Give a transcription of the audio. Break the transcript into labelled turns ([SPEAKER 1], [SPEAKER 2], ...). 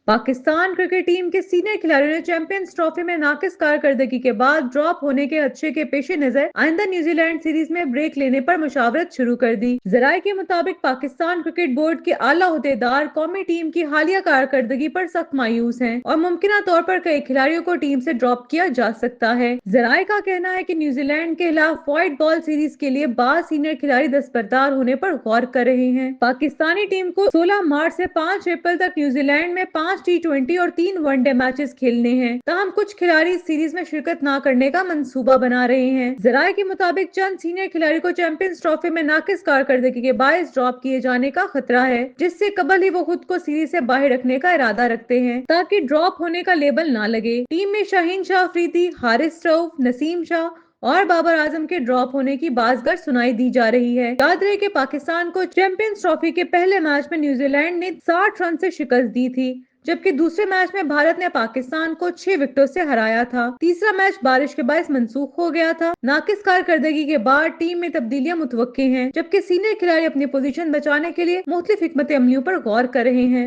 [SPEAKER 1] Pakistan cricket team के senior खिलाड़ियों ने चैंपियंस ट्रॉफी में नाकिस कारकर्दगी के बाद ड्रॉप होने के अच्छे के पेश नजर आइंदा न्यूजीलैंड सीरीज में ब्रेक लेने पर मुशावरत शुरू कर दी। जराये के मुताबिक पाकिस्तान क्रिकेट बोर्ड के आला ओहदेदार कौमी टीम की हालिया कारकर्दगी पर सख्त मायूस हैं और मुमकिन तौर पर कई खिलाड़ियों को टीम से ड्रॉप किया जा सकता है। जराये का कहना है कि न्यूजीलैंड के खिलाफ व्हाइट बॉल सीरीज के लिए 12 सीनियर खिलाड़ी दस्तबरदार होने पर गौर कर रहे हैं। पाकिस्तानी टीम को 16 मार्च से 5 अप्रैल तक न्यूजीलैंड में 5 T20 और 3 वनडे मैचेस खेलने हैं। ताहम कुछ खिलाड़ी इस सीरीज में शिरकत न करने का मंसूबा बना रहे हैं। जराये के मुताबिक चंद सीनियर खिलाड़ी को चैंपियंस ट्रॉफी में नाकिस कारकर्दगी के बायस ड्रॉप किए जाने का खतरा है, जिससे कबल ही वो खुद को सीरीज से बाहर रखने का इरादा रखते हैं ताकि ड्रॉप होने का लेबल ना लगे। टीम में शाहीन शाह अफरीदी, हारिस रऊफ, नसीम शाह और बाबर आजम के ड्रॉप होने की बाज़गर सुनाई दी जा रही है। याद रहे कि पाकिस्तान को चैंपियंस ट्रॉफी के पहले मैच में न्यूजीलैंड ने 60 रन से शिकस्त दी थी, जबकि दूसरे मैच में भारत ने पाकिस्तान को 6 विकेटों से हराया था। तीसरा मैच बारिश के बायस मंसूख हो गया था। नाकिस कारकर्दगी के बाद टीम में तब्दीलियां मुतवक्के हैं, जबकि सीनियर खिलाड़ी अपनी पोजीशन बचाने के लिए मुख्तलिफ हिकमत अमलियों पर गौर कर रहे हैं।